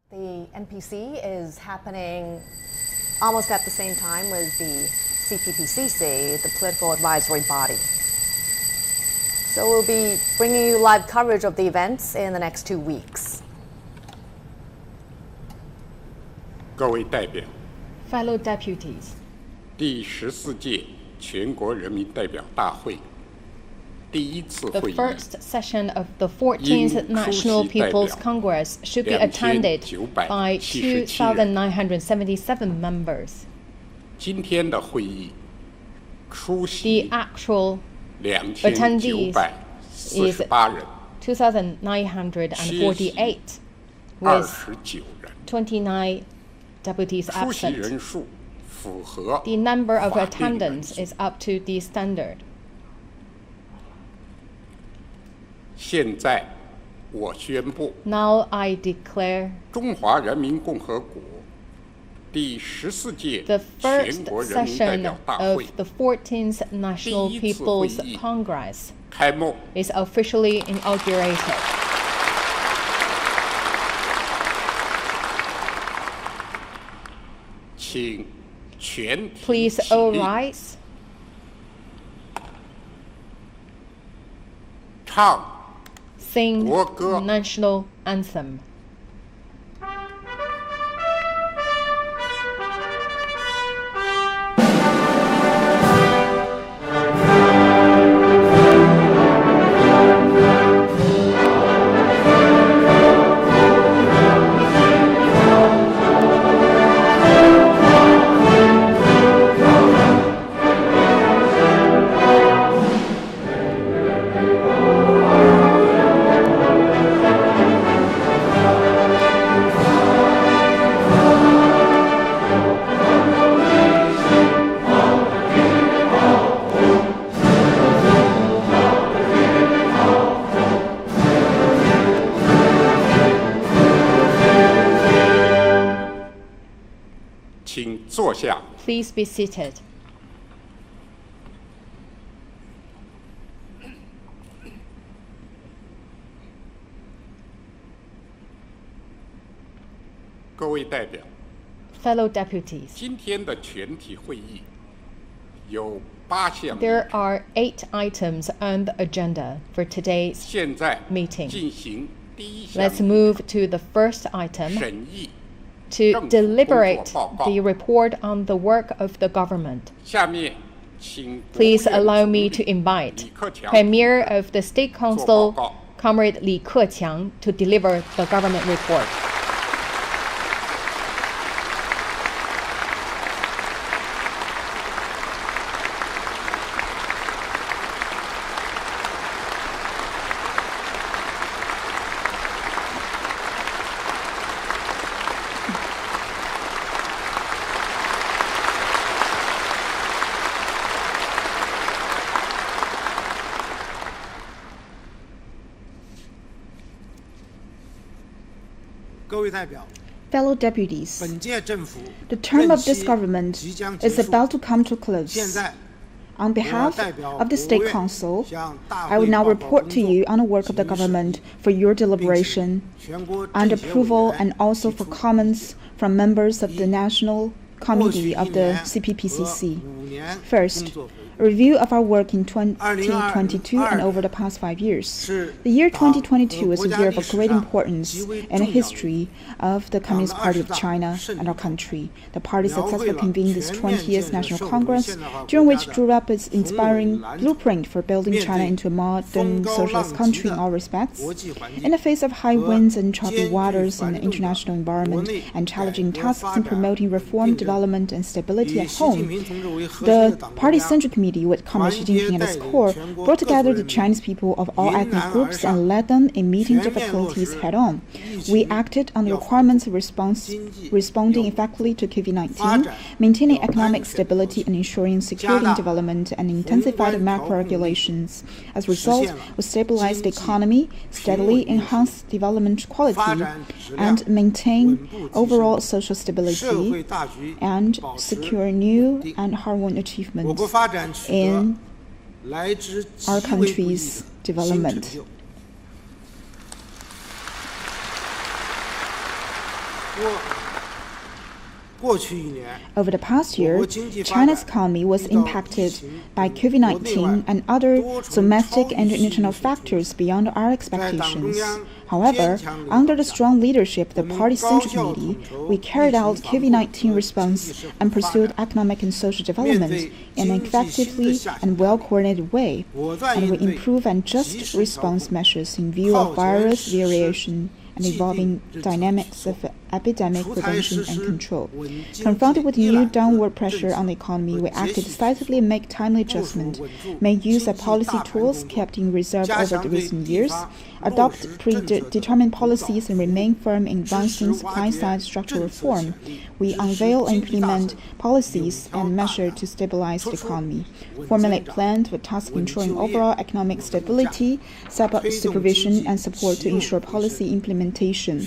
The NPC is happening almost at the same time with the CPPCC, the political advisory body. So we'll be bringing you live coverage of the events in the next 2 weeks. 各位代表 Fellow deputies, 第14届全国人民代表大会第一次 the 会议 first session of the 14th National People's Congress should be attended by 2,977 members. 今天的会议出 The 席 actual attendees is 2948人 2,948, with 29人 29 deputies 出席 absent. 人数符合 The number of 法定人 attendance 数 is up to the standard. 现在我宣布 Now I declare 中华人民共和国第14届 the 全 first 国人民代 session 表大 of 会 the 14th National 第一次会 People's 议 Congress 开幕。 is officially inaugurated. 请全体 Please 起 all 立 rise. 唱 Sing 国歌 national anthem. Please be seated. 各位代表 Fellow deputies, 今天的全体会议有8项 there are 8 items on the agenda for today's 现在 meeting. 进行第一项 Let's move to the first item 审议 to deliberate the report on the work of the government. 下面请 Please 国务院 allow 总 me 理 to invite 李克强 Premier of the State Council, 做报告。 Comrade Li Keqiang, to deliver the government report. Fellow deputies, 本届政府 the term of 任 this 期 government 即将结 is 束 about to come to a 现 close. 在 On 我 behalf 代表 of the 国务 State 院 Council, 向大 I 会 will now 报告 report 工 to 作 you on the work of the 及审 government 议 for your 并 deliberation 请全国 and 政协委 approval 员 and also 提 for 出 comments from members of the National 过 Committee 去 of 1 the 年和 CPPCC. 5年 First, 工作回 a review of our work in 2022 2022 and over the past 5 years. 是 The year 党和 2022 is a 国家 year of 历史 great 上 importance 极为 in 重 the 要的 history of the Communist 党的 Party of 20大 China 胜利 and our country. The party 描绘 successfully 了 convened its 全面 20th 建设 National 社会 Congress, 现代化 during 国 which 家的 drew up its 宏伟 inspiring 蓝图 blueprint for building 面 China 对 into a modern 风高 socialist 浪急 country in 的 all respects. 国际环 In 境 the face of high 和 winds and choppy 艰巨 waters in 繁 the 重的 international 国 environment 内 and 改 challenging 革 tasks 发 in 展 promoting 和 reform, 竞争 development, and stability 以 at 习近 home, 平同志为核心 the 的党国 Party 家 Central Committee, with Comrade Xi Jinping at its core, brought together the Chinese people of all ethnic groups and led them in meeting difficulties head-on. We acted on the requirements of responding effectively to COVID-19, maintaining economic stability and ensuring security and development, and intensified macro regulations. As a result, we stabilized the economy, steadily enhanced development quality, and maintained overall social 社 stability 会大局 and 保持 secure new 稳定 and hard-won 我 achievements 国发展取得 in 来之极 our 为不易 country's 的新 development. 成就。Over the past year, China's economy was impacted by COVID-19 and other domestic and international factors beyond our expectations. However, under the strong leadership of the Party Central Committee, we carried out COVID-19 response and pursued economic and social development in an effectively and well-coordinated way, and we improved and just response measures in view of virus variation and evolving dynamics of epidemic prevention and control. Confronted with new downward pressure on the economy, we acted decisively and made timely adjustment, made use of policy tools kept in reserve over the recent years, adopt predetermined policies and remain firm in advancing supply-side structural reform. We unveil and implement policies and measures to stabilize the economy, formulate plans for task ensuring overall economic stability, supervision and support to ensure policy implementation.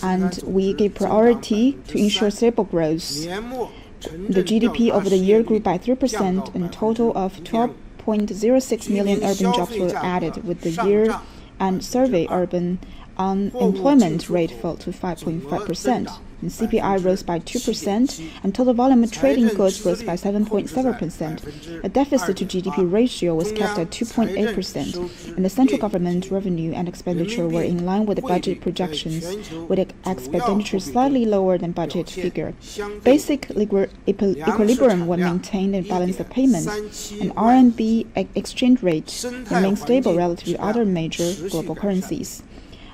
And we give priority to ensure stable growth. The GDP over the year grew by 3%, and a total of 12.06 million urban jobs were added with the year, and survey urban unemployment rate fell to 5.5%. And CPI rose by 2%, and total volume of trading goods rose by 7.7%. A deficit to GDP ratio was kept at 2.8%, and the central government revenue and expenditure were in line with the budget projections, with expenditure slightly lower than budget figure. Basic equilibrium was maintained in balance of payments, and RMB exchange rate remained stable relative to other major global currencies.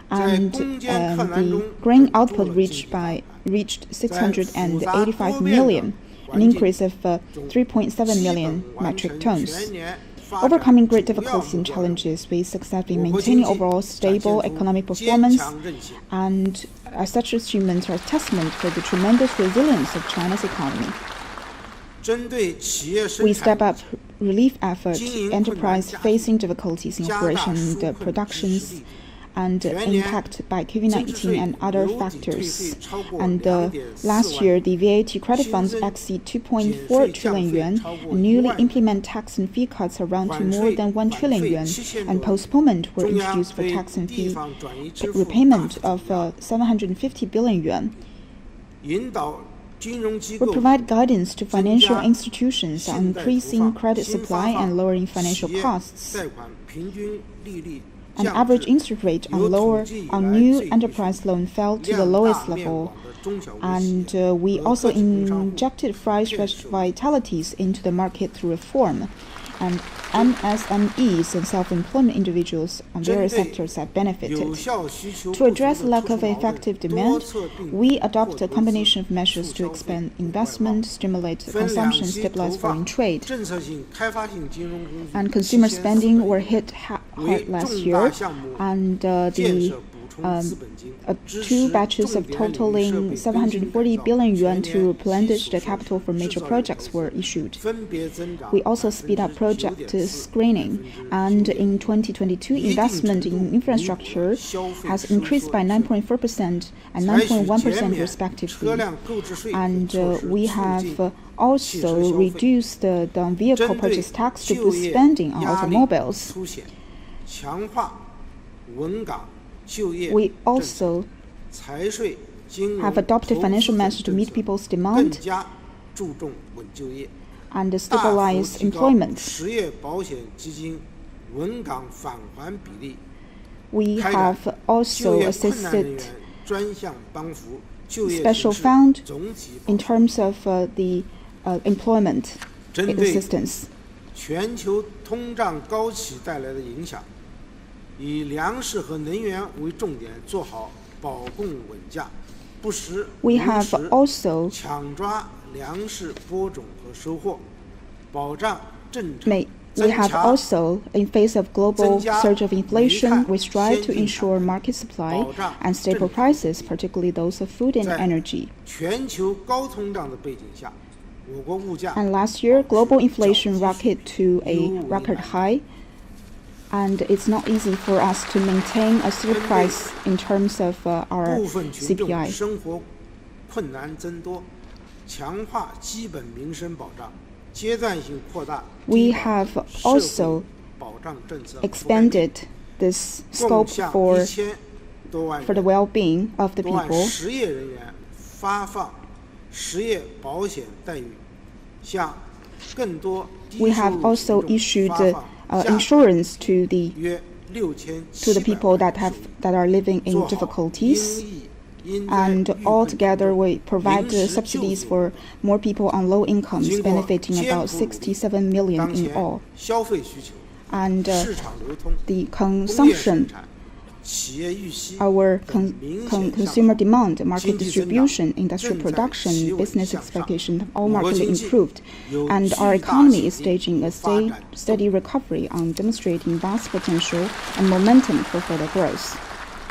And the grain output reached 685 million, an increase of 3.7 million metric tons. Overcoming great difficulties and challenges, we successfully maintain overall stable economic performance, and such achievements are a testament to the tremendous resilience of China's economy. We step up relief efforts, enterprise facing difficulties in operation and productions, and impact by COVID-19 and other factors. And last year, the VAT credit funds exceed 2.4 trillion yuan, and newly implemented tax and fee cuts around to more than 1 trillion yuan, and postponement were introduced for tax and fee repayment of 750 billion yuan. We provide guidance to financial institutions on increasing credit supply and lowering financial costs. An average interest rate on new enterprise loan fell to the lowest level, and we also injected fresh vitalities into the market through reform. And MSMEs and self-employed individuals on various sectors have benefited. To address lack of effective demand, we adopt a combination of measures to expand investment, stimulate consumption, stabilize foreign trade. And consumer spending were hit hard last year, and two batches of totaling 740 billion yuan to replenish the capital for major projects were issued. We also speed up project screening, and in 2022, investment in infrastructure has increased by 9.4% and 9.1% respectively. And we have also reduced the vehicle purchase tax to boost spending on automobiles. We also have adopted financial measures to meet people's demand and stabilize employment. We have also assisted special fund in terms of the employment assistance. 全球通胀高企带来的影响，以粮食和能源为重点，做好保供稳价，不时抢抓粮食播种和收获，保障正常。We have also, in face of global surge of inflation, we strive to ensure market supply and stable prices, particularly those of food and energy. 全球高通胀的背景下， And last year, global inflation rocketed to a record high, and it's not easy for us to maintain a steady price in terms of our CPI. We have also expanded this scope for for the well-being of the 多按 people. 失业人员发放失业保险待遇，向更多低 We 收 have 入 also 群众 issued 发放价 insurance to the 约 people 6700 that are living in 做好 difficulties. 应疫因灾 And 遇困 altogether, 群众 we provide 临时 subsidies 救助 for more people on low incomes, 经过 benefiting 艰 about 苦努力 67 million 当 in 前 all. 消费需求、 And 市场流通、 the 工业生 consumption, 产、企业预期 our 等明显向 consumer demand, market 经济增长 distribution, industrial 正在齐 production, 稳 business 向上 expectation have all 我国 markedly 经济 improved. 有 And 巨 our 大 economy is 潜力 staging a 发展 steady recovery on demonstrating vast potential and momentum for further growth.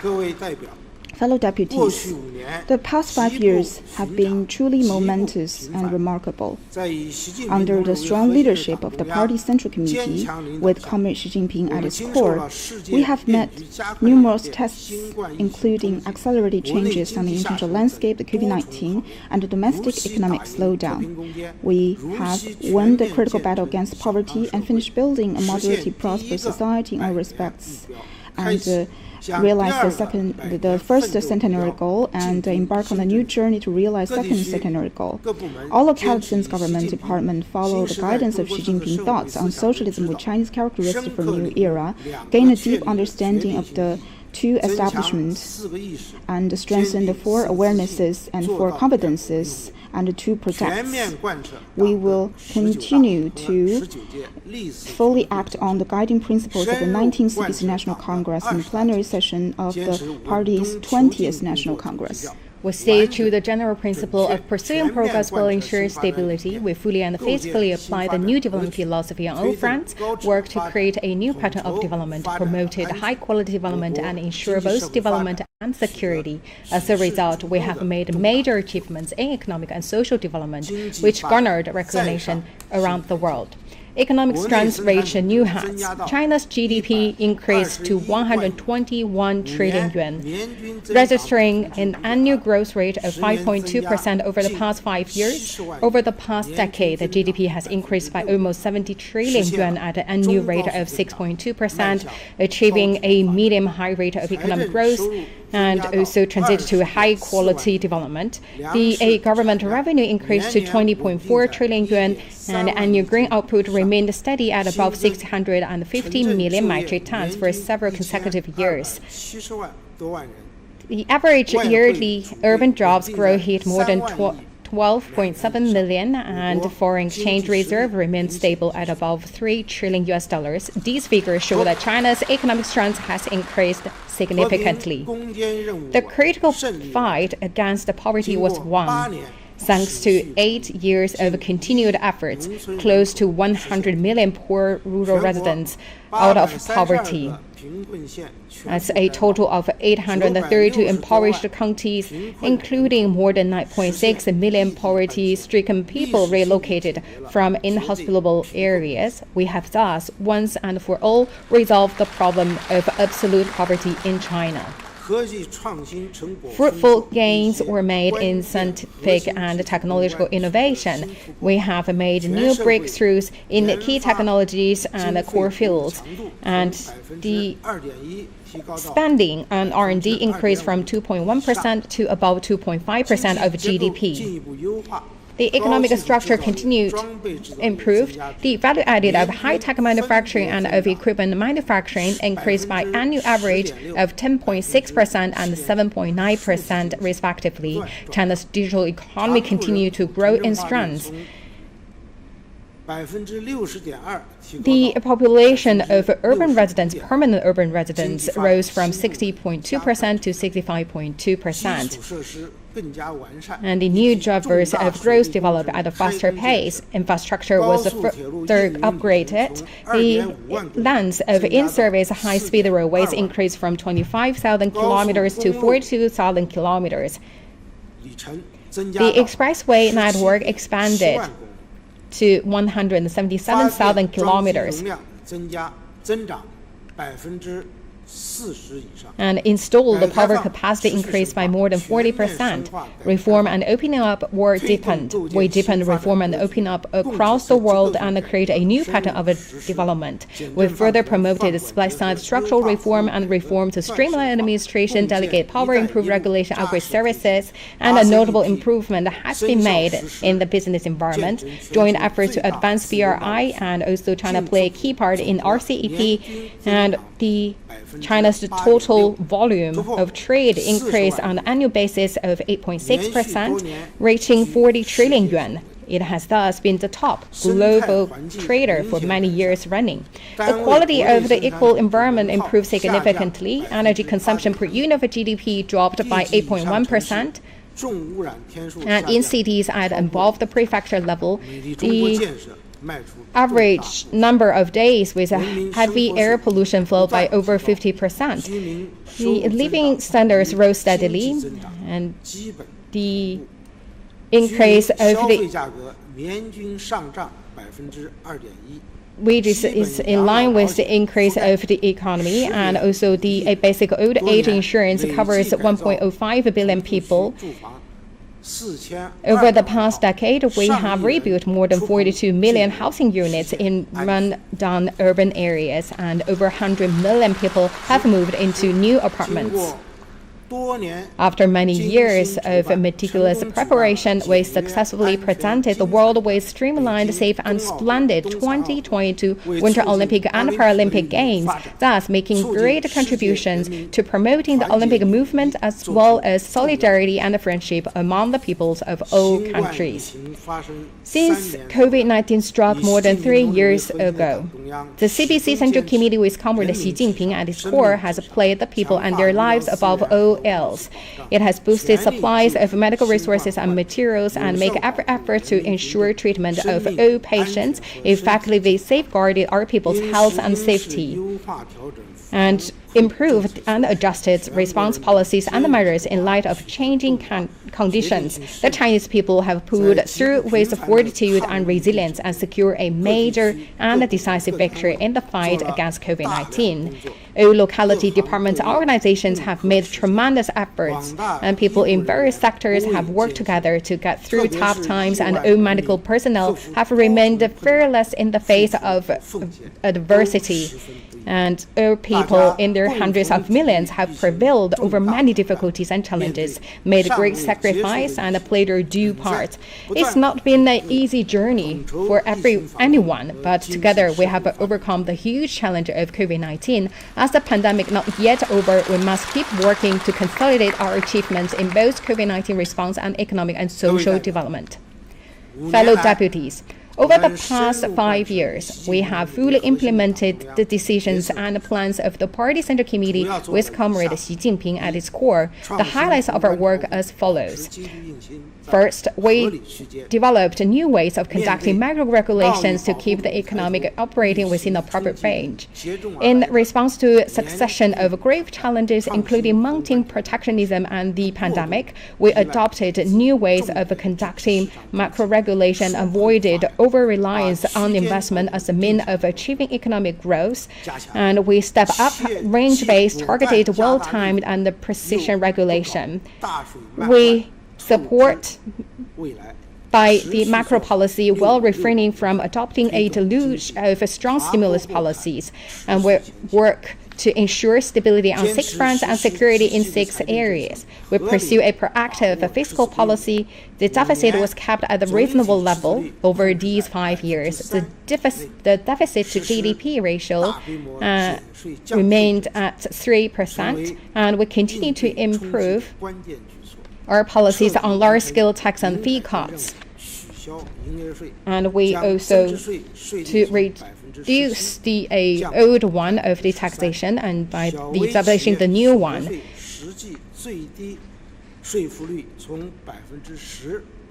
各位代表， Fellow 过 deputies, 去5年 the past 5极不 years have 寻 been 常 truly 极不 momentous 平 and 凡 remarkable. 在以习近平 Under 同 the 志为 strong 核心的 leadership 党 of the 中央 party's Central 坚 Committee, 强领导 with 下 Comrade Xi Jinping 我 at 们 its 经受 core, 了世界 we have 变 met 局加快 numerous 演变 tests, 新冠疫情 including 冲击 accelerated 国内 changes 经 on the 济下 international 沉 landscape, the 多重 COVID-19, 考 and the 如 domestic 期 economic 打赢和 slowdown. 平攻坚 We 如 have 期 won 全 the 面 critical 建 battle 成 against 健康 poverty 社 and 会 finished building a 实 moderately 现第一 prosperous 个 society in 百 all 年 respects. 目标开 And 启向 realize 第二 the 个百 the 年 first 奋斗目 centenary 标 goal 进 and 步 embark on a 新 new 征 journey to realize 各地 second 区 centenary goal. 各部门 All 坚 localities 持 government 习近平 department follow 新 the 时代 guidance 中 of 国 Xi 特色 Jinping 社会 thoughts 思 on 想为指 socialism with 导 Chinese characteristics 深 for 刻 new 领悟 era, 两 gain 个 a 确 deep 立的 understanding 决 of 定 the 性意义 two 增强 establishments 四个意识 and strengthen the 4 awarenesses and 4 competences and the 2 全 protects. 面贯彻 We 党 will 的19大 continue 和 to 19届历次 fully 全会 act on the guiding principles of the 1960 National Congress and the plenary session of the party's 20th National Congress. We stay true to the general principle of pursuing progress will ensure stability. We fully and faithfully apply the new development philosophy on all fronts, work to create a new pattern of development, promoted high-quality development, and ensure both development and security. As a result, we have made major achievements in economic and social development, which garnered recognition around the world. Economic strength reached new heights. China's GDP increased to 121 trillion yuan, registering an annual growth rate of 5.2% over the past 5 years. Over the past decade, the GDP has increased by almost 70 trillion yuan at an annual rate of 6.2%, achieving a medium-high rate of economic growth and also transited to high-quality development. The government revenue increased to 20.4 trillion yuan, and annual grain output remained steady at above 650 million metric tons for several consecutive years. 70多万人 The average yearly urban jobs growth hit more than 12.7 million, and foreign exchange reserve remains stable at above $3 trillion. These figures show that China's economic strength has increased significantly. 攻坚任务 The critical 胜利 fight against poverty 经 was 过 won. 8年 Thanks to 8 years of continued efforts, close to 100 million poor rural residents out of poverty. 贫困县全 That's a total of 832 impoverished counties, including more than 9.6 million poverty-stricken people relocated from inhospitable areas. We have thus, once and for all, resolved the problem of absolute poverty in China. 科技创新成果 Fruitful gains were made in scientific and technological innovation. We have made new breakthroughs in key technologies and core fields, and the 2.1% 提高到 spending on R&D increased from 2.1% to about 2.5% of 进 GDP. 一步优化 The economic structure continued improved. The value added of high-tech manufacturing and of equipment manufacturing increased by annual average of 10.6% and 7.9% respectively. China's digital economy continued to grow in strength. 60.2% 提高 The 到 population of urban residents, permanent urban residents, rose from 60.2% to 65.2%. 基础设施更加完善 And the new drivers of growth developed at a faster pace. Infrastructure was further upgraded. The length of in-service high-speed railways increased from 25,000 kilometers to 42,000 kilometers. 里程增加 The 到 expressway network expanded 10万公里 to 发电 177,000 装机 kilometers. 容量增长 6.1%。and install the power capacity increase by more than 40%. Reform and opening up were deepened. We deepened reform and opening up across the world and create a new pattern of development. We further promoted supply-side structural reform and reform to streamline administration, delegate power, improve regulation, upgrade services, and a notable improvement has been made in the business environment. Joint efforts to advance BRI and also China play a key part in RCEP, and China's total volume of trade increased on an annual basis of 8.6%, reaching 40 trillion yuan. It has thus been the top global trader for many years running. The quality of the equal environment improved significantly. Energy consumption per unit of GDP dropped by 8.1%. And in cities at above the prefecture level, the average number of days with a heavy air pollution fell by over 50%. The living standards rose steadily, and the increase of the wages is in line with the increase of the economy, and also the basic old age insurance covers 1.05 billion people. Over the past decade, we have rebuilt more than 42 million housing units in run-down urban areas, and over 100 million people have moved into new apartments. After many years of meticulous preparation, we successfully presented the world with streamlined, safe, and splendid 2022 Winter Olympic and Paralympic Games, thus making great contributions to promoting the Olympic movement as well as solidarity and friendship among the peoples of all countries. Since COVID-19 struck more than 3 years ago, the CPC Central Committee with Comrade Xi Jinping at its core has played the people and their lives above all else. It has boosted supplies of medical resources and materials and make every effort to ensure treatment of all patients, effectively safeguarded our people's health and safety, and improved and adjusted response policies and measures in light of changing conditions. The Chinese people have pulled through with fortitude and resilience and secured a major and decisive victory in the fight against COVID-19. All locality departments and organizations have made tremendous efforts, and people in various sectors have worked together to get through tough times, and all medical personnel have remained fearless in the face of adversity. And all people in their hundreds of millions have prevailed over many difficulties and challenges, made great sacrifice, and played their due part. It's not been an easy journey for anyone, but together we have overcome the huge challenge of COVID-19. As the pandemic not yet over, we must keep working to consolidate our achievements in both COVID-19 response and economic and social development. Fellow deputies, over the past 5 years, we have fully implemented the decisions and plans of the Party Central Committee with Comrade Xi Jinping at its core. The highlights of our work as follows. First, we developed new ways of conducting macro regulations to keep the economic operating within the proper range. In response to a succession of grave challenges, including mounting protectionism and the pandemic, we adopted new ways of conducting macro regulation, avoided over-reliance on investment as a means of achieving economic growth, and we step up range-based, targeted, well-timed, and precision regulation. We support by the macro policy while refraining from adopting a deluge of strong stimulus policies, and we work to ensure stability on 6 fronts and security in 6 areas. We pursue a proactive fiscal policy. The deficit was kept at a reasonable level over these 5 years. The deficit to GDP ratio remained at 3%, and we continue to improve our policies on large-scale tax and fee cuts. And we also to reduce the old one of the taxation, and by establishing the new one.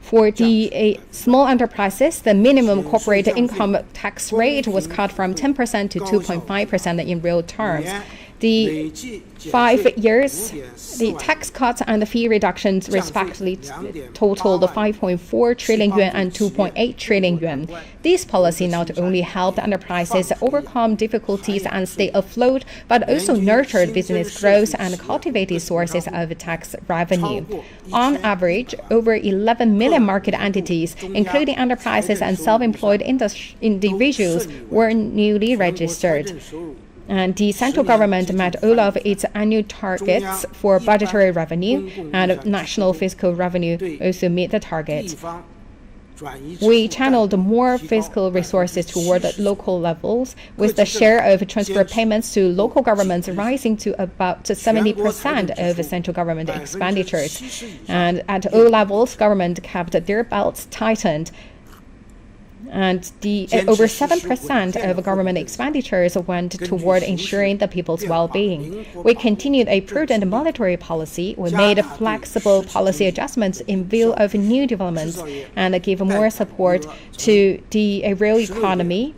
For the small enterprises, the minimum corporate income tax rate was cut from 10% to 2.5% in real terms. The 5 years, the tax cuts and the fee reductions respectively totaled 5.4 trillion yuan and 2.8 trillion yuan. This policy not only helped enterprises overcome difficulties and stay afloat, but also nurtured business growth and cultivated sources of tax revenue. On average, over 11 million market entities, including enterprises and self-employed individuals, were newly registered. And the central government met all of its annual targets for budgetary revenue, and national fiscal revenue also met the target. We channeled more fiscal resources toward local levels, with the share of transfer payments to local governments rising to about 70% of central government expenditures. And at all levels, government kept their belts tightened. And over 7% of government expenditures went toward ensuring the people's well-being. We continued a prudent monetary policy. We made flexible policy adjustments in view of new developments and gave more support to the real economy.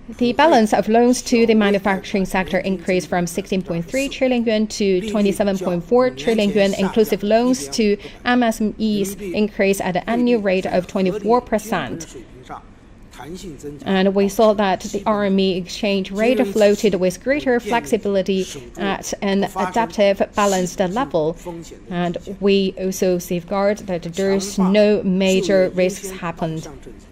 The balance of loans to the manufacturing sector increased from 16.3 trillion yuan to 27.4 trillion yuan. Inclusive loans to MSMEs increased at an annual rate of 24%. And we saw that the RMB exchange rate floated with greater flexibility at an adaptive, balanced level. And we also safeguard that there's no major risks happened.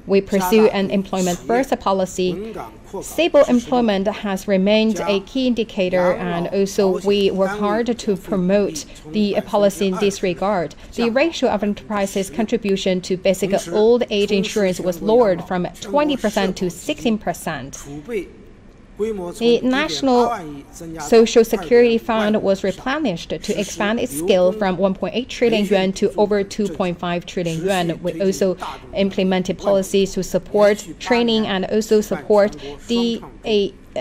We pursue an employment-first policy. Stable employment has remained a key indicator, and also we work hard to promote the policy in this regard. The ratio of enterprises' contribution to basic old age insurance was lowered from 20% to 16%. The National Social Security Fund was replenished to expand its scale from 1.8 trillion yuan to over 2.5 trillion yuan. We also implemented policies to support training and also support the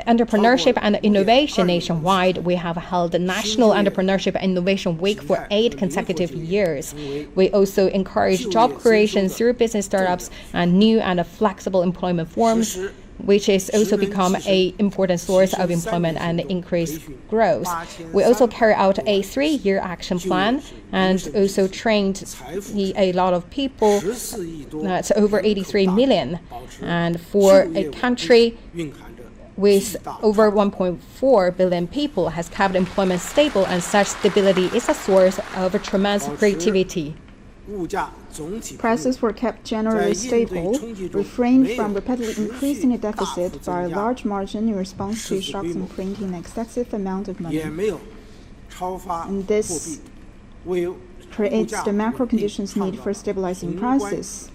entrepreneurship and innovation nationwide. We have held the National Entrepreneurship and Innovation Week for 8 consecutive years. We also encourage job creation through business startups and new and flexible employment forms, which has also become an important source of employment and increased growth. We also carry out a 3-year action plan and also trained a lot of people. That's over 83 million. And for a country with over 1.4 billion people has kept employment stable, and such stability is a source of tremendous creativity. Prices were kept generally stable, refrained from rapidly increasing the deficit by a large margin in response to shocks in printing an excessive amount of money. And this creates the macro conditions needed for stabilizing prices.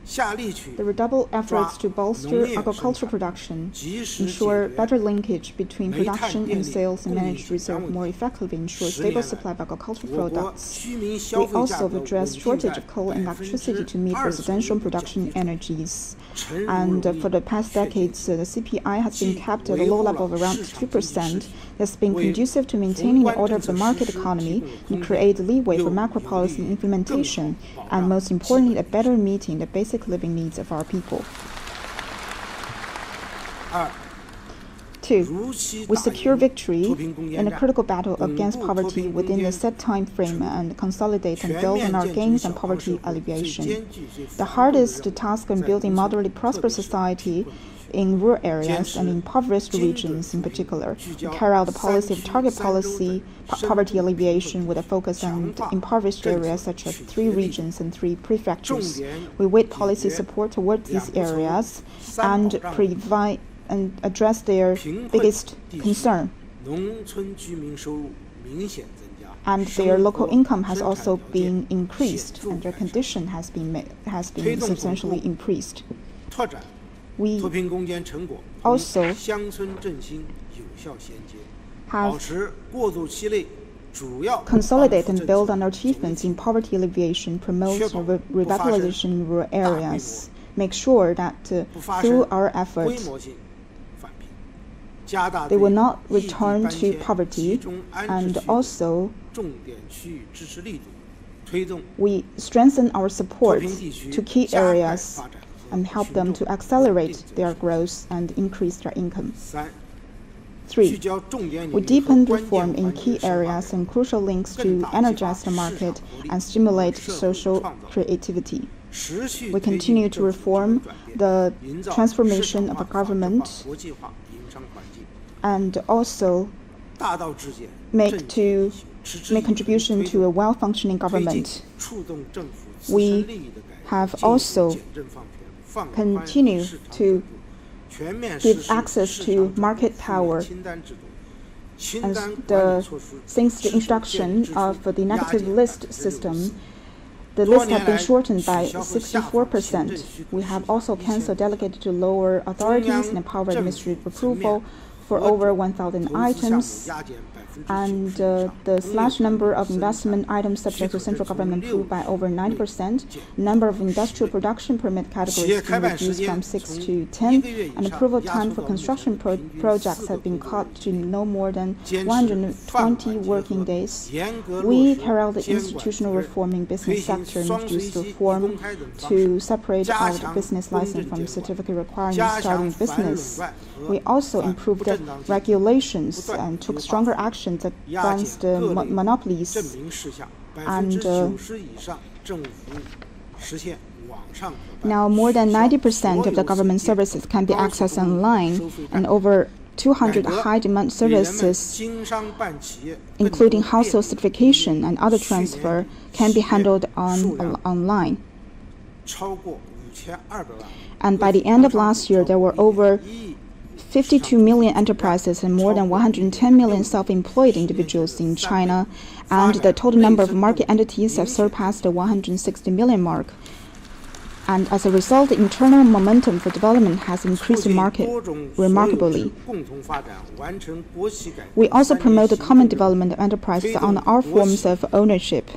The redoubled efforts to bolster agricultural production, ensure better linkage between production and sales, and manage reserve more effectively, ensure stable supply of agricultural products. We also have addressed shortage of coal and electricity to meet residential production energies. And for the past decades, the CPI has been kept at a low level of around 2%. That's been conducive to maintaining the order of the market economy and create leeway for macro policy implementation, and most importantly, a better meeting the basic living needs of our people. 2. We secure victory in a critical battle against poverty within the set time frame and consolidate and build on our gains on poverty alleviation. The hardest task in building moderately prosperous society in rural areas and impoverished regions in particular. We carry out the policy of target policy, poverty alleviation with a focus on impoverished areas such as 3 regions and 3 prefectures. We weight policy support towards these areas and provide and address their biggest concern. And their local income has also been increased, and their condition has been substantially increased. We also have consolidate and build on our achievements in poverty alleviation, promote revitalization in rural areas, make sure that through our efforts, they will not return to poverty, and also we strengthen our support to key areas and help them to accelerate their growth and increase their income. 3. 3. We deepened reform in key areas and crucial links to energize the market and stimulate social creativity. We continue to reform the transformation of the government and also make contribution to a well-functioning government. We have also continued to give access to market power. And since the introduction of the negative list system, the list has been shortened by 64%. We have also canceled delegated to lower authorities and empowered administrative approval for over 1,000 items. And the number of investment items subject to central government approved by over 90%. Number of industrial production permit categories been reduced from 6 to 10, and approval time for construction projects have been cut to no more than 120 working days. We carry out the institutional reform in business sector and introduced reform to separate out business license from certificate requirements starting business. We also improved the regulations and took stronger actions against monopolies. And now more than 90% of the government services can be accessed online, and over 200 high-demand services, including household certification and other transfer, can be handled online. And by the end of last year, there were over 52 million enterprises and more than 110 million self-employed individuals in China, and the total number of market entities have surpassed the 160 million mark. And as a result, the internal momentum for development has increased remarkably. We also promote the common development of enterprises on all forms of ownership.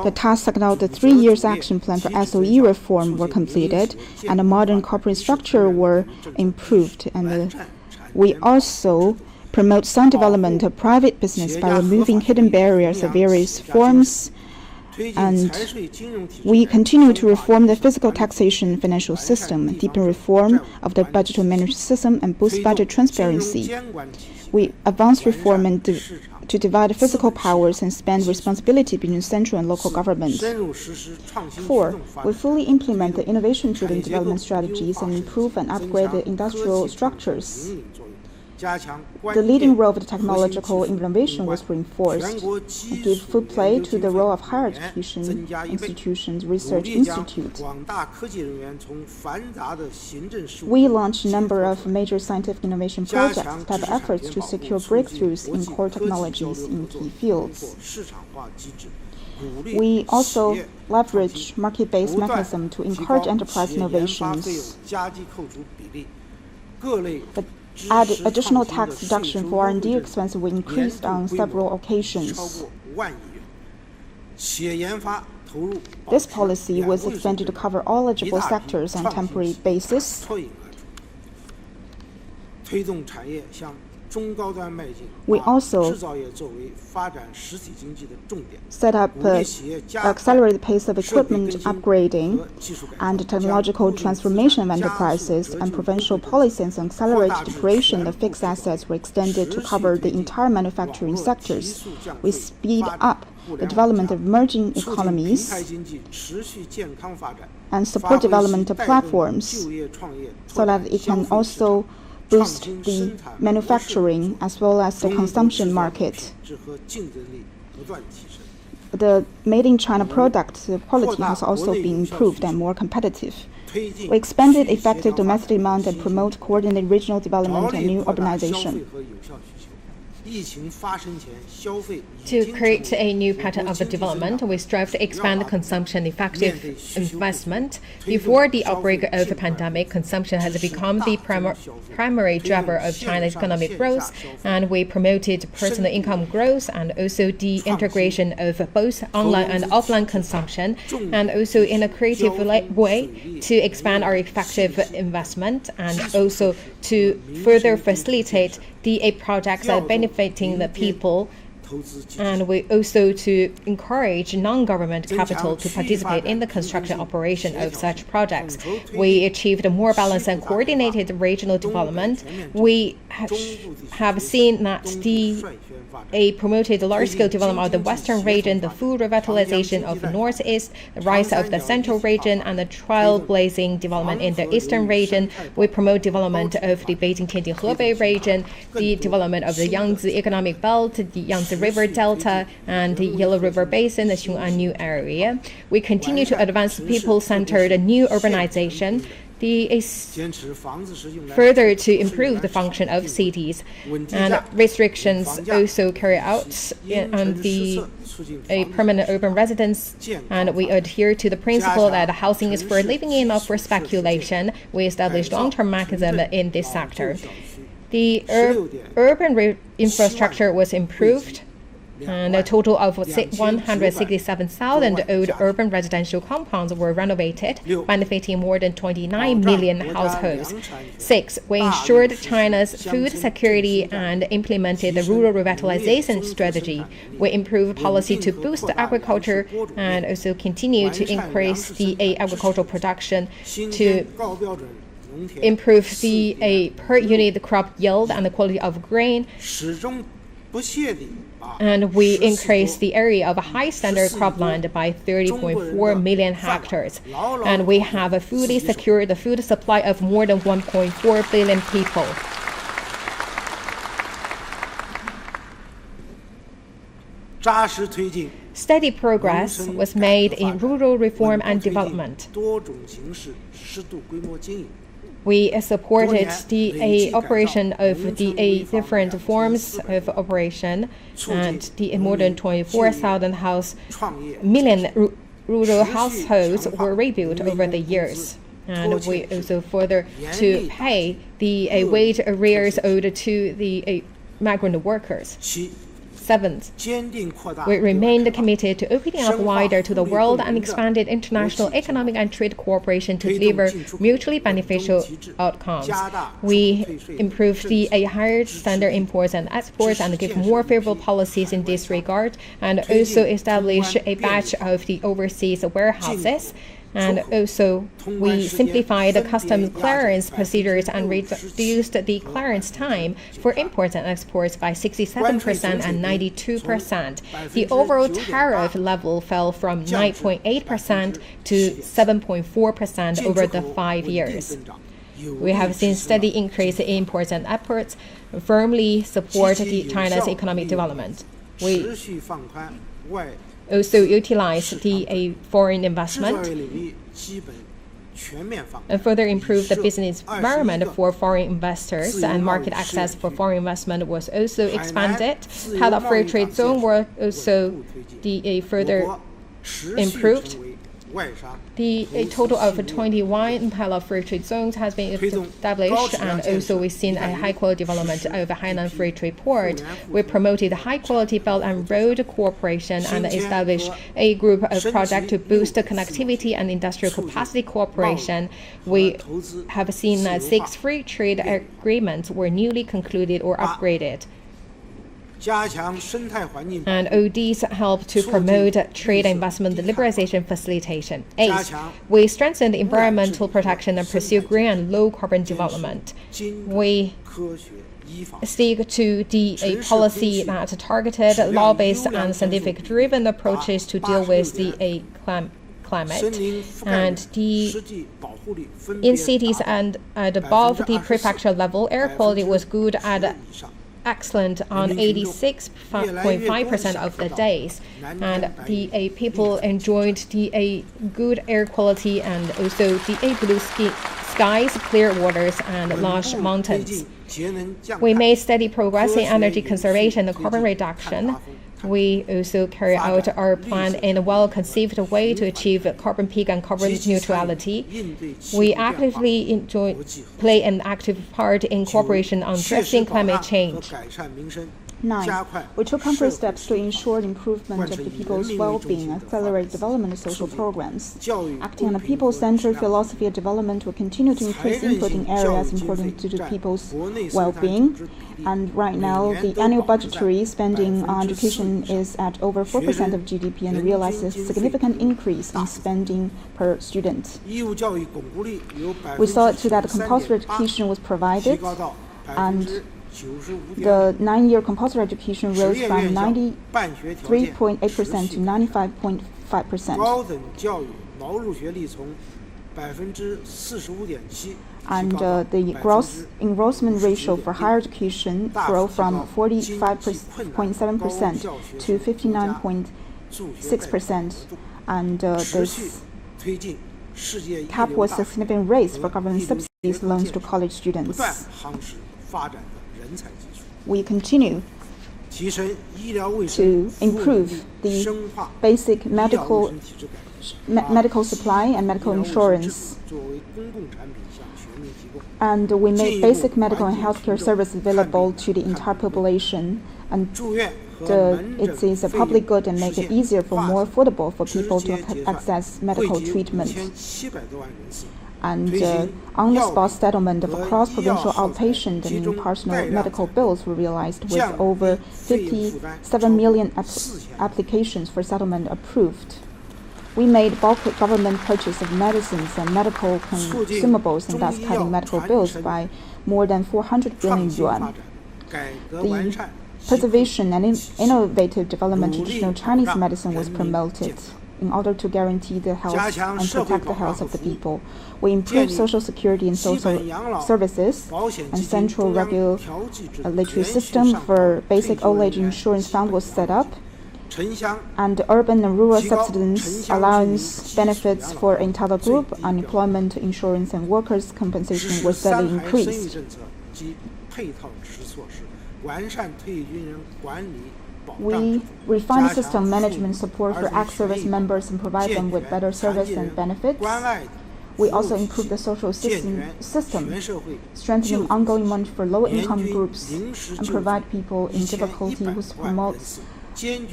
The tasks set out the 3 years action plan for SOE reform were completed, and the modern corporate structure were improved. And we also promote sound development of private business by removing hidden barriers of various forms. And we continue to reform the fiscal taxation and financial system, deepen reform of the budgetary management system, and boost budget transparency. We advance reform to divide physical powers and spend responsibility between central and local governments. 4. We fully implement the innovation-driven development strategies and improve and upgrade the industrial structures. The leading role of the technological innovation was reinforced. We give full play to the role of higher education institutions, research institutes. We launched a number of major scientific innovation projects that have efforts to secure breakthroughs in core technologies in key fields. We also leverage market-based mechanism to encourage enterprise innovations. Add additional tax deduction for R&D expenses were increased on several occasions. This policy was extended to cover all eligible sectors on a temporary basis. We also set up accelerated pace of equipment upgrading and technological transformation of enterprises, and provincial policies on accelerated depreciation of fixed assets were extended to cover the entire manufacturing sectors. We speed up the development of emerging economies and support development of platforms so that it can also boost the manufacturing as well as the consumption market. The made-in-China product quality has also been improved and more competitive. We expanded effective domestic demand and promote coordinated regional development and new urbanization. To create a new pattern of development, we strive to expand consumption effective investment. Before the outbreak of the pandemic, consumption has become the primary driver of China's economic growth, and we promoted personal income growth and also the integration of both online and offline consumption, and also in a creative way to expand our effective investment and also to further facilitate the projects that are benefiting the people And we also to encourage non-government capital to participate in the construction operation of such projects. We achieved a more balanced and coordinated regional development. We have seen that promoted the large-scale development of the western region, the full revitalization of the northeast, the rise of the central region, and the trailblazing development in the eastern region. We promote development of the Beijing-Tianjin-Hebei region, the development of the Yangtze Economic Belt, the Yangtze River Delta, and the Yellow River Basin, the Xun'an area. We continue to advance people-centered new urbanization, further to improve the function of cities, and restrictions also carry out on the permanent urban residence, and we adhere to the principle that housing is for living in, not for speculation. We established long-term mechanism in this sector. The urban infrastructure was improved, and a total of 167,000 old urban residential compounds were renovated, benefiting more than 29 million households. 6. We ensured China's food security and implemented the rural revitalization strategy. We improved policy to boost agriculture and also continue to increase the agricultural production to improve the per unit crop yield and the quality of grain. And we increased the area of high standard cropland by 30.4 million hectares. And we have fully secured the food supply of more than 1.4 billion people. Steady progress was made in rural reform and development. We supported the operation of the different forms of operation, and the more than 24,000 million rural households were rebuilt over the years. And we also further to pay the wage arrears owed to the migrant workers. 7th, we remained committed to opening up wider to the world and expanded international economic and trade cooperation to deliver mutually beneficial outcomes. We improved the higher standard imports and exports and give more favorable policies in this regard, and also established a batch of the overseas warehouses. And also, we simplified the customs clearance procedures and reduced the clearance time for imports and exports by 67% and 92%. The overall tariff level fell from 9.8% to 7.4% over the 5 years. We have seen steady increase in imports and exports, firmly support China's economic development. We also utilize the foreign investment and further improve the business environment for foreign investors, and market access for foreign investment was also expanded. Paddock Free Trade Zone were also further improved. A total of 21 Paddock Free Trade Zones has been established, and also we've seen a high-quality development of Hainan Free Trade Port. We promoted high-quality belt and road cooperation and established a group of projects to boost connectivity and industrial capacity cooperation. We have seen that 6 free trade agreements were newly concluded or upgraded. And ODs help to promote trade and investment liberalization facilitation. 8. We strengthen environmental protection and pursue green and low carbon development. We stick to the policy that targeted, law-based, and scientific-driven approaches to deal with the climate, and in cities and above the prefecture level, air quality was good at excellent on 86.5% of the days, and the people enjoyed the good air quality and also the blue skies, clear waters, and large mountains. We made steady progress in energy conservation and carbon reduction. We also carry out our plan in a well-conceived way to achieve carbon peak and carbon neutrality. We actively play an active part in cooperation on addressing climate change. 9. We took concrete steps to ensure the improvement of the people's well-being and accelerate development of social programs. Acting on a people-centered philosophy of development, we continue to increase input in areas important to the people's well-being. And right now, the annual budgetary spending on education is at over 4% of GDP and realizes a significant increase in spending per student. We saw to that compulsory education was provided, and the 9-year compulsory education rose from 93.8% to 95.5%. And the gross enrollment ratio for higher education grew from 45.7% to 59.6%, and this cap was a significant raise for government subsidies loans to college students. We continue to improve the basic medical supply and medical insurance. And we make basic medical and healthcare services available to the entire population. And it is a public good and make it easier for more affordable for people to access medical treatment. And on-the-spot settlement of cross-provincial outpatient and impersonal medical bills were realized with over 57 million applications for settlement approved. We made bulk government purchase of medicines and medical consumables and thus cutting medical bills by more than 400 billion yuan. The preservation and innovative development of traditional Chinese medicine was promoted in order to guarantee the health and protect the health of the people. We improved social security and social services, and central regulatory system for basic old age insurance fund was set up, and urban and rural subsistence allowance benefits for entire group, unemployment insurance and workers' compensation were steadily increased. We refined system management support for ex-service members and provide them with better service and benefits. We also improved the social system, strengthening ongoing money for low-income groups and provide people in difficulty who promotes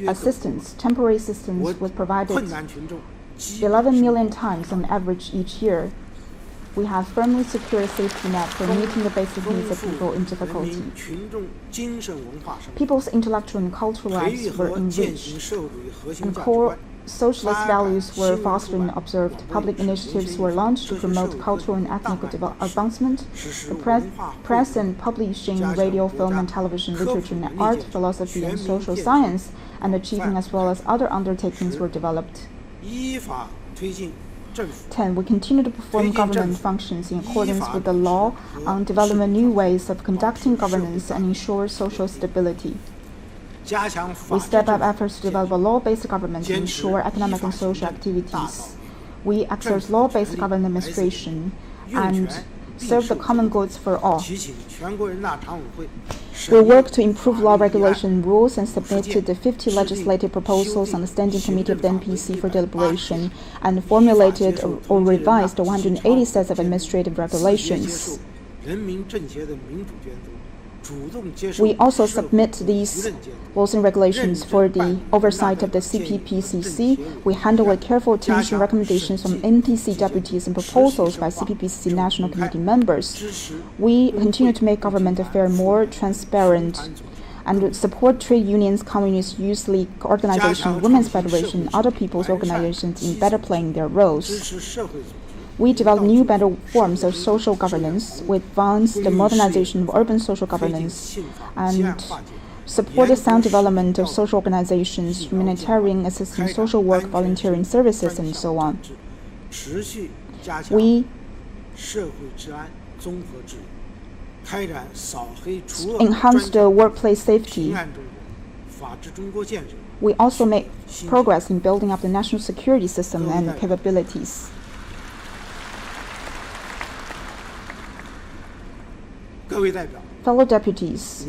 assistance. Temporary assistance was provided 11 million times on average each year. We have firmly secured a safety net for meeting the basic needs of people in difficulty. People's intellectual and cultural lives were enriched, and core socialist values were fostered and observed. Public initiatives were launched to promote cultural and ethnic advancement. The press and publishing radio, film and television, literature and art, philosophy and social science, and achieving as well as other undertakings were developed. 10. We continue to perform government functions in accordance with the law on developing new ways of conducting governance and ensure social stability. We step up efforts to develop a law-based government to ensure economic and social activities. We exert law-based government administration and serve the common goods for all. We work to improve law regulation rules and submitted the 50 legislative proposals on the Standing Committee of the NPC for deliberation and formulated or revised 180 sets of administrative regulations. We also submit these laws and regulations for the oversight of the CPPCC. We handle with careful attention recommendations from NPC deputies and proposals by CPPCC National Committee members. We continue to make government affairs more transparent and support trade unions, communist youth league organizations, women's federation, and other people's organizations in better playing their roles. We develop new better forms of social governance. We advance the modernization of urban social governance and support the sound development of social organizations, humanitarian assistance, social work, volunteering services, and so on. We enhance the workplace safety. We also make progress in building up the national security system and capabilities. Fellow deputies,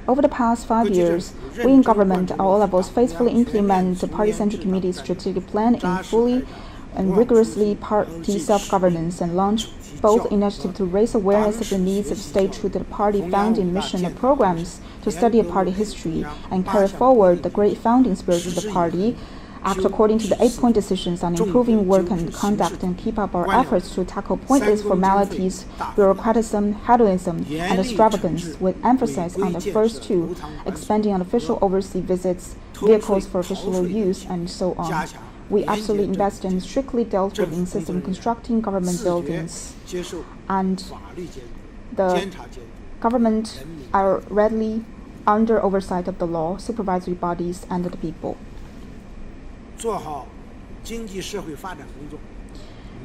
over the past 5 years, we in government at all levels faithfully implement the Party Central Committee's strategic plan in fully and rigorously party self-governance and launch both initiatives to raise awareness of the needs of stay true to the party founding mission and programs, to study a party history and carry forward the great founding spirit of the party, act according to the 8-point decisions on improving work and conduct, and keep up our efforts to tackle pointless formalities, bureaucratism, hedonism, and extravagance, with emphasis on the first two, expanding on official overseas visits, vehicles for official use, and so on. We absolutely invest and strictly dealt with the insist on constructing government buildings, and the government are readily under oversight of the law, supervisory bodies, and the people.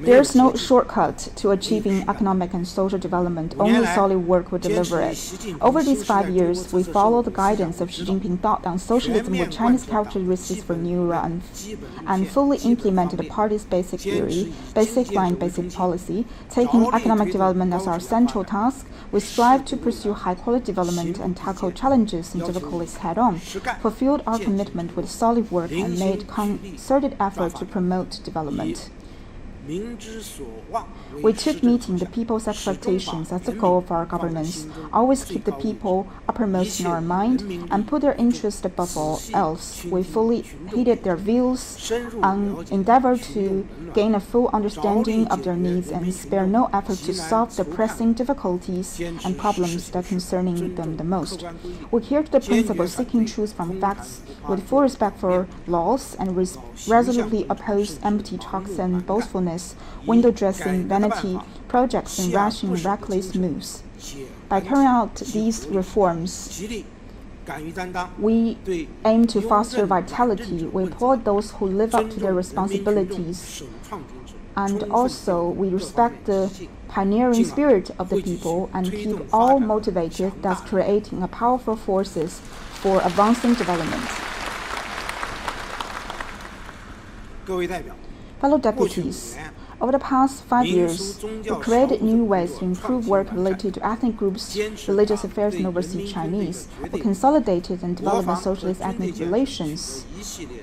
There is no shortcut to achieving economic and social development. Only solid work will deliver it. Over these 5 years, we followed the guidance of Xi Jinping thought on socialism with Chinese characteristics for new era and fully implemented the party's basic theory, basic line, basic policy. Taking economic development as our central task, we strive to pursue high-quality development and tackle challenges and difficulties head-on, fulfilled our commitment with solid work, and made concerted effort to promote development. We took meeting the people's expectations as the goal of our governance, always keep the people uppermost in our mind, and put their interests above all else. We fully heeded their views and endeavored to gain a full understanding of their needs and spare no effort to solve the pressing difficulties and problems that concerning them the most. We adhere to the principle of seeking truth from facts with full respect for laws, and resolutely oppose empty talks and boastfulness, window dressing, vanity projects, and rash and reckless moves. By carrying out these reforms, we aim to foster vitality. We applaud those who live up to their responsibilities, and also we respect the pioneering spirit of the people and keep all motivated, thus creating a powerful forces for advancing development. Fellow deputies, over the past 5 years, we created new ways to improve work related to ethnic groups, religious affairs, and overseas Chinese. We consolidated and developed socialist ethnic relations.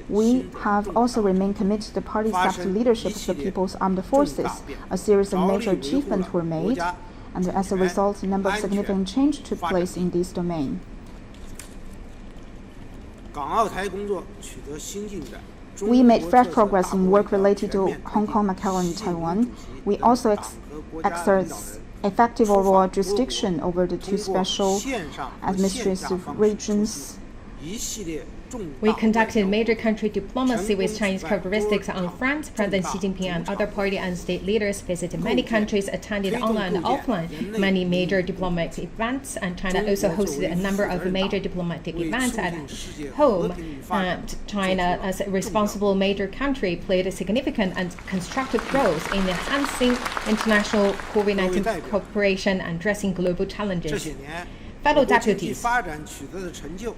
We have also remained committed to the party's active leadership of the People's Armed Forces. A series of major achievements were made, and as a result, a number of significant changes took place in this domain. We made fresh progress in work related to Hong Kong, Macau, and Taiwan. We also exercise effective overall jurisdiction over the two special administrative regions. We conducted major country diplomacy with Chinese characteristics on France. President Xi Jinping and other party and state leaders visited many countries, attended online and offline many major diplomatic events, and China also hosted a number of major diplomatic events at home. And China, as a responsible major country, played a significant and constructive roles in enhancing international COVID-19 cooperation and addressing global challenges. Fellow deputies,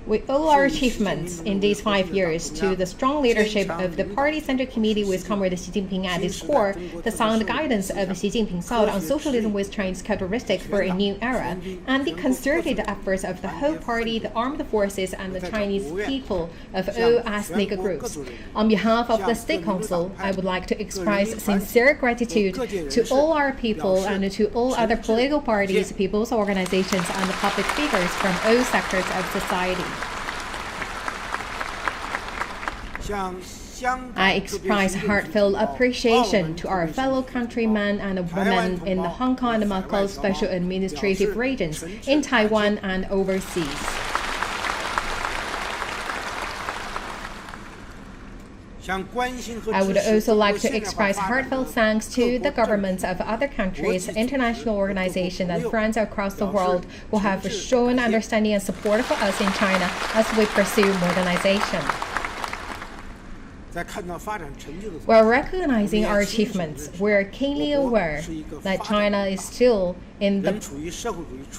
we owe our achievements in these 5 years to the strong leadership of the Party Central Committee with Comrade Xi Jinping at its core, the sound guidance of Xi Jinping's thought on socialism with Chinese characteristics for a new era, and the concerted efforts of the whole party, the armed forces, and the Chinese people of all ethnic groups. On behalf of the State Council, I would like to express sincere gratitude to all our people and to all other political parties, people's organizations, and the public figures from all sectors of society. I express heartfelt appreciation to our fellow countrymen and women in the Hong Kong and Macau special administrative regions, in Taiwan and overseas. I would also like to express heartfelt thanks to the governments of other countries, international organizations, and friends across the world who have shown understanding and support for us in China as we pursue modernization. While recognizing our achievements, we are keenly aware that China is still in the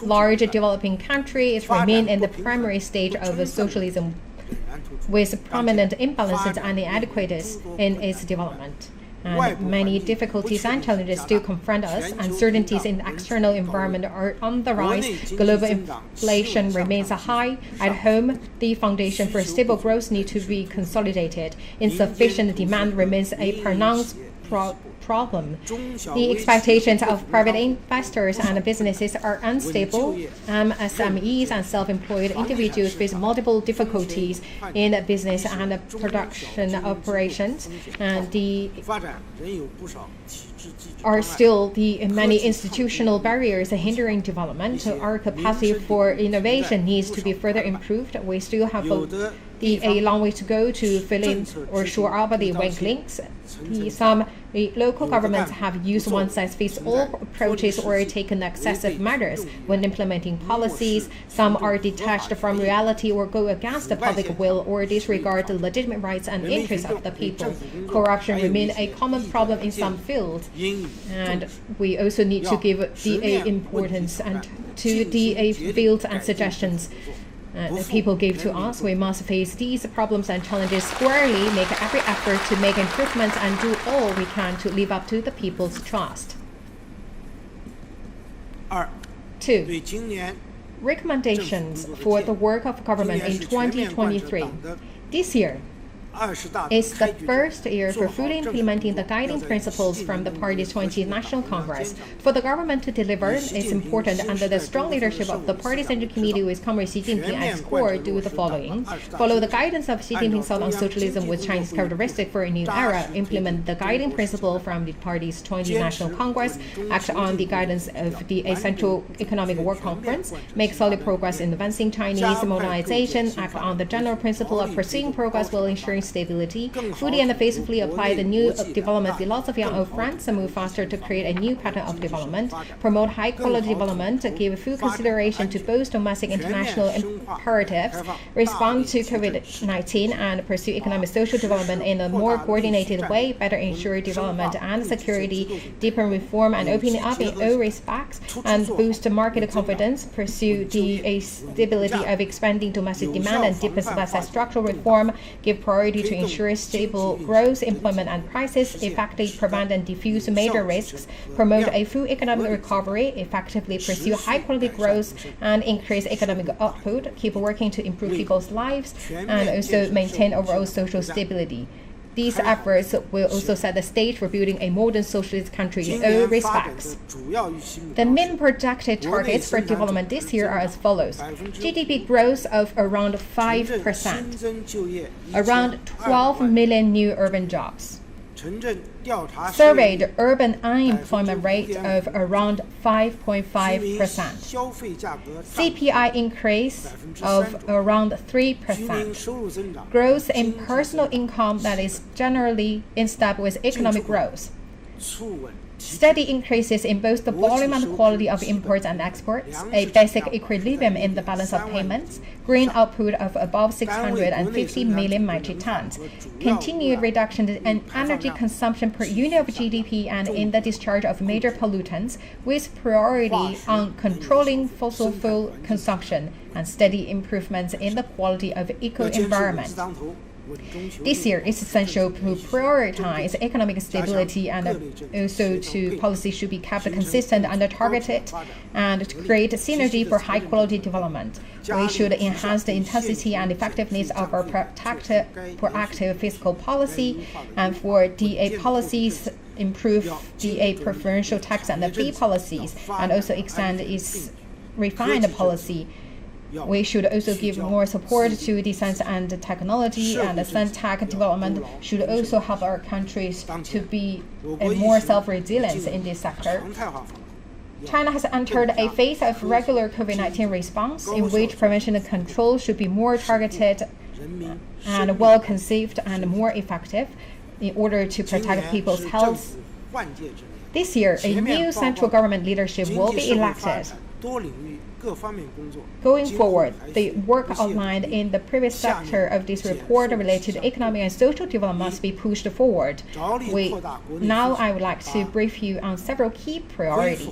large developing country. It remains in the primary stage of socialism, with prominent imbalances and inadequates in its development. And many difficulties and challenges still confront us. Uncertainties in the external environment are on the rise. Global inflation remains high. At home, the foundation for stable growth needs to be consolidated. Insufficient demand remains a pronounced problem. The expectations of private investors and businesses are unstable. SMEs and self-employed individuals face multiple difficulties in business and production operations, and are still the many institutional barriers hindering development. Our capacity for innovation needs to be further improved. We still have a long way to go to fill in or shore up the weak links. Some local governments have used one-size-fits-all approaches or taken excessive measures when implementing policies. Some are detached from reality or go against the public will or disregard the legitimate rights and interests of the people. Corruption remains a common problem in some fields, and we also need to give DA importance and to DA fields and suggestions that people give to us. We must face these problems and challenges squarely, make every effort to make improvements, and do all we can to live up to the people's trust. 2. Recommendations for the work of government in 2023. This year is the first year for fully implementing the guiding principles from the party's 20th National Congress. For the government to deliver, it's important under the strong leadership of the Party Central Committee with Comrade Xi Jinping at its core do the following. Follow the guidance of Xi Jinping's thought on socialism with Chinese characteristics for a new era. Implement the guiding principle from the party's 20th National Congress. Act on the guidance of the Central Economic Work Conference. Make solid progress in advancing Chinese modernization. Act on the general principle of pursuing progress while ensuring stability, fully and faithfully apply the new development philosophy on all fronts, and move faster to create a new pattern of development, promote high-quality development, give full consideration to both domestic and international imperatives, respond to COVID-19, and pursue economic social development in a more coordinated way, better ensure development and security, deepen reform and opening up in all respects, and boost market confidence, pursue the stability of expanding domestic demand and deepen supply-side structural reform, give priority to ensure stable growth, employment and prices, effectively prevent and diffuse major risks, promote a full economic recovery, effectively pursue high-quality growth and increase economic output, keep working to improve people's lives, and also maintain overall social stability. These efforts will also set the stage for building a modern socialist country in all respects. The main projected targets for development this year are as follows. GDP growth of around 5%, around 12 million new urban jobs. Surveyed urban unemployment rate of around 5.5%. CPI increase of around 3%. Growth in personal income that is generally in step with economic growth. Steady increases in both the volume and quality of imports and exports, a basic equilibrium in the balance of payments, grain output of above 650 million metric tons, continued reduction in energy consumption per unit of GDP and in the discharge of major pollutants, with priority on controlling fossil fuel consumption, and steady improvements in the quality of eco-environment. This year, it's essential to prioritize economic stability, and also policy should be kept consistent and targeted, and to create synergy for high-quality development. We should enhance the intensity and effectiveness of our proactive fiscal policy, and for DA policies, improve DA preferential tax and fee policies, and also extend its refined policy. We should also give more support to the science and technology, and the science tech development should also help our countries to be more self-resilient in this sector. China has entered a phase of regular COVID-19 response in which prevention and control should be more targeted and well-conceived and more effective in order to protect people's health. This year, a new central government leadership will be elected. Going forward, the work outlined in the previous sector of this report related to economic and social development must be pushed forward. Now I would like to brief you on several key priorities.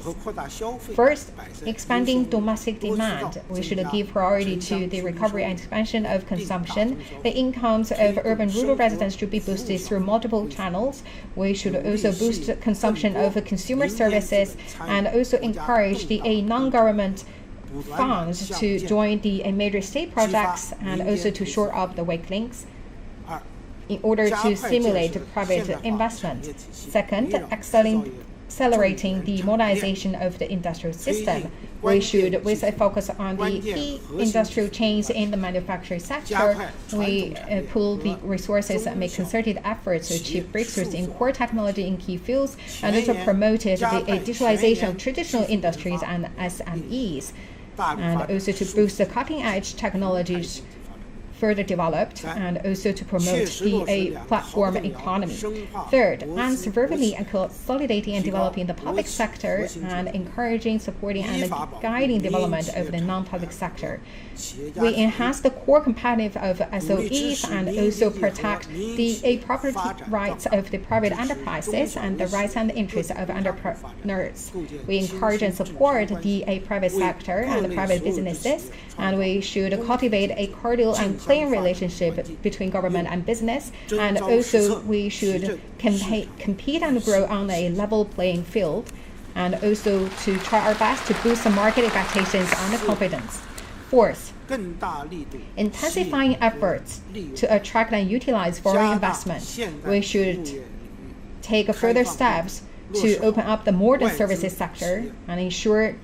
First, expanding domestic demand. We should give priority to the recovery and expansion of consumption. The incomes of urban rural residents should be boosted through multiple channels. We should also boost consumption of consumer services and also encourage the non-government funds to join the major state projects and also to shore up the weak links. in order to stimulate private investment. Second, accelerating the modernization of the industrial system. We should, with a focus on the key industrial chains in the manufacturing sector, we pool the resources and make concerted efforts to achieve breakthroughs in core technology in key fields, and also promoted the digitalization of traditional industries and SMEs, and also to boost the cutting-edge technologies further developed, and also to promote the platform economy. Third, unswervingly consolidating and developing the public sector and encouraging, supporting, and guiding development of the non-public sector. We enhance the core competitive of SOEs and also protect the property rights of the private enterprises and the rights and interests of entrepreneurs. We encourage and support the private sector and the private businesses, and we should cultivate a cordial and clean relationship between government and business, and also we should compete and grow on a level playing field, and also to try our best to boost the market expectations and confidence. Fourth, intensifying efforts to attract and utilize foreign investment. We should take further steps to open up the modern services sector and ensure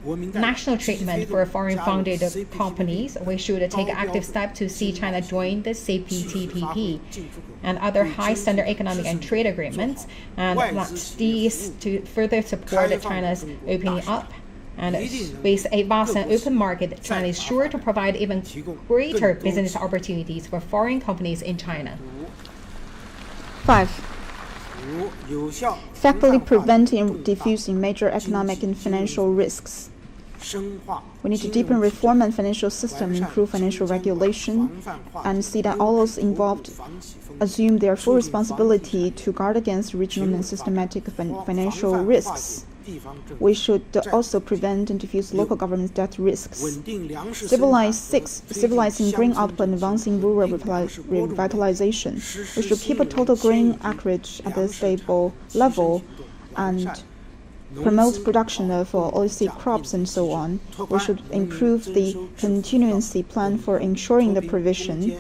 national treatment for foreign-funded companies. We should take active steps to see China join the CPTPP and other high-standard economic and trade agreements, and these to further support China's opening up. And with a vast and open market, China is sure to provide even greater business opportunities for foreign companies in China. 5. Effectively preventing and diffusing major economic and financial risks. We need to deepen reform and financial system, improve financial regulation, and see that all those involved assume their full responsibility to guard against regional and systematic financial risks. We should also prevent and diffuse local government debt risks. Stabilizing grain output and advancing rural revitalization. We should keep a total grain acreage at a stable level and promote production of oilseed crops and so on. We should improve the continuancy plan for ensuring the provision,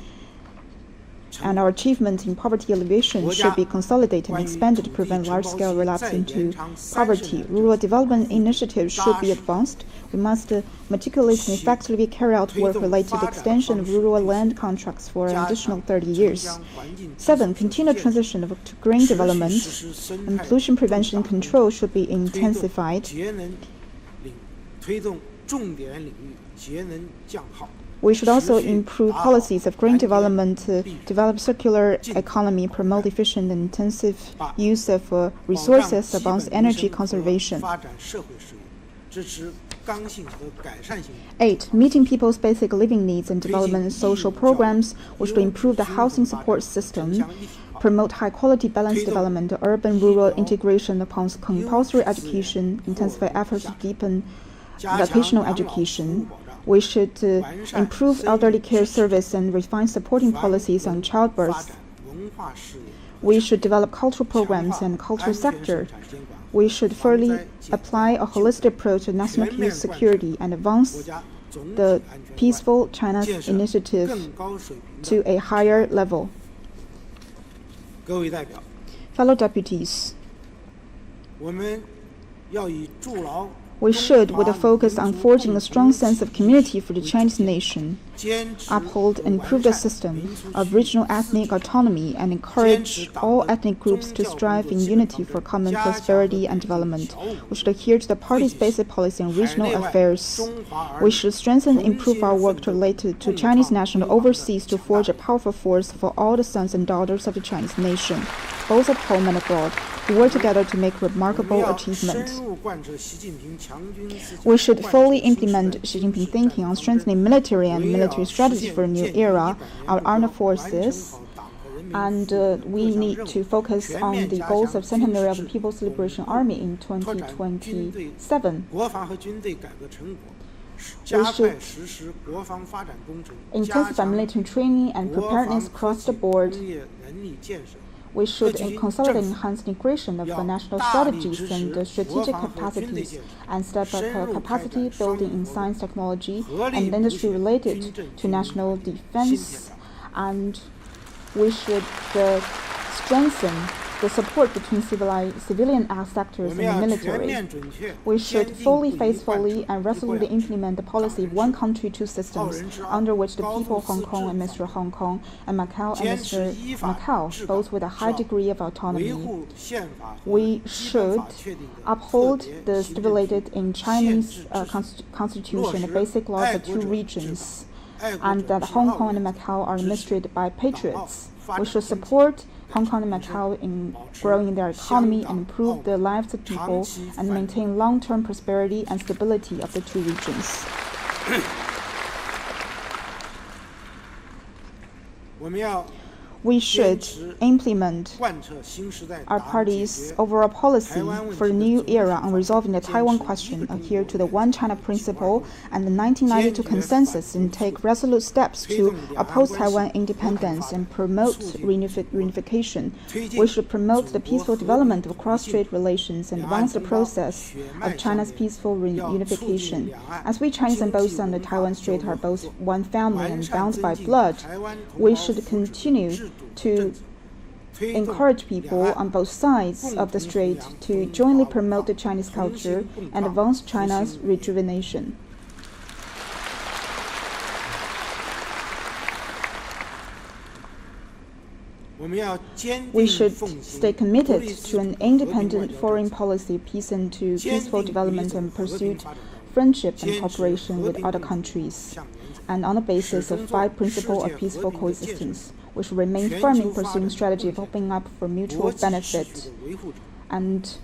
and our achievement in poverty alleviation should be consolidated and expanded to prevent large-scale relapse into poverty. Rural development initiatives should be advanced. We must meticulously and effectively carry out work related to the extension of rural land contracts for an additional 30 years. 7. Continued transition to green development and pollution prevention and control should be intensified. We should also improve policies of green development to develop circular economy, promote efficient and intensive use of resources, advance energy conservation. 8. Meeting people's basic living needs and development social programs, which will improve the housing support system, promote high-quality balanced development, urban-rural integration upon compulsory education, intensify efforts to deepen vocational education. We should improve elderly care service and refine supporting policies on childbirth. We should develop cultural programs and cultural sector. We should fully apply a holistic approach to national peace security and advance the Peaceful China's initiative to a higher level. Fellow deputies, we should, with a focus on forging a strong sense of community for the Chinese nation, uphold and improve the system of regional ethnic autonomy and encourage all ethnic groups to strive in unity for common prosperity and development. We should adhere to the party's basic policy on regional affairs. We should strengthen and improve our work related to Chinese national overseas to forge a powerful force for all the sons and daughters of the Chinese nation, both at home and abroad, to work together to make remarkable achievements. We should fully implement Xi Jinping thinking on strengthening military and military strategy for a new era, our armed forces, and we need to focus on the goals of centenary of the People's Liberation Army in 2027. We should intensify military training and preparedness across the board. We should consolidate and enhance the integration of the national strategies and strategic capacities and step up capacity building in science, technology, and industry related to national defense, and We should strengthen the support between civilian sectors and the military. We should fully, faithfully, and resolutely implement the policy of one country, two systems, under which the people of Hong Kong and Mr. Hong Kong and Macau and Mr. Macau, both with a high degree of autonomy. We should uphold the stipulated in Chinese constitution the basic laws of two regions, and that Hong Kong and Macau are administered by patriots. We should support Hong Kong and Macau in growing their economy and improve the lives of people and maintain long-term prosperity and stability of the two regions. We should implement our party's overall policy for the new era on resolving the Taiwan question, adhere to the One China principle and the 1992 consensus, and take resolute steps to oppose Taiwan independence and promote reunification. We should promote the peaceful development of cross-strait relations and advance the process of China's peaceful reunification. As we Chinese on both sides of the Taiwan Strait are both one family and bound by blood, we should continue to encourage people on both sides of the strait to jointly promote the Chinese culture and advance China's rejuvenation. We should stay committed to an independent foreign policy of peace and to peaceful development and pursue friendship and cooperation with other countries, and on the basis of 5 principles of peaceful coexistence. We should remain firm in pursuing strategy of opening up for mutual benefit, and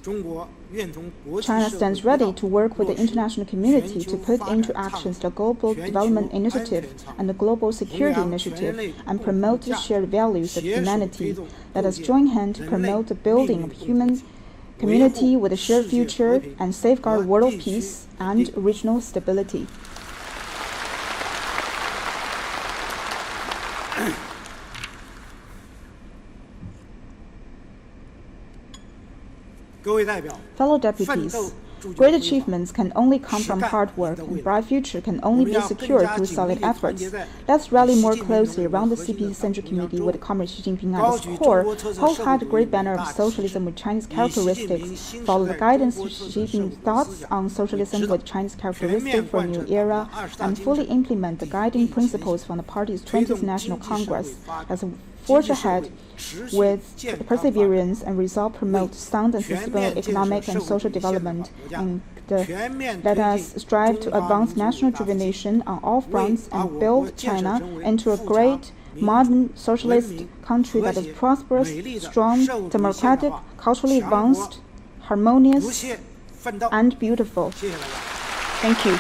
China stands ready to work with the international community to put into action the Global Development Initiative and the Global Security Initiative and promote the shared values of humanity. Let us join hands to promote the building of human community with a shared future and safeguard world peace and regional stability. Fellow deputies, great achievements can only come from hard work, and bright future can only be secured through solid efforts. Let's rally more closely around the CPC Central Committee with Comrade Xi Jinping at its core, hold high the great banner of socialism with Chinese characteristics, follow the guidance of Xi Jinping's thoughts on socialism with Chinese characteristics for a new era, and fully implement the guiding principles from the party's 20th National Congress. Let's forge ahead with perseverance and resolve promote sound and sustainable economic and social development, and let us strive to advance national rejuvenation on all fronts and build China into a great modern socialist country that is prosperous, strong, democratic, culturally advanced, harmonious, and beautiful. Thank you.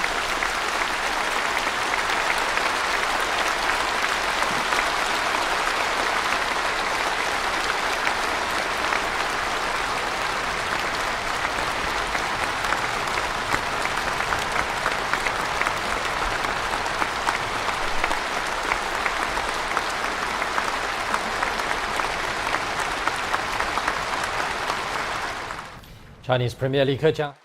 Chinese Premier Li Keqiang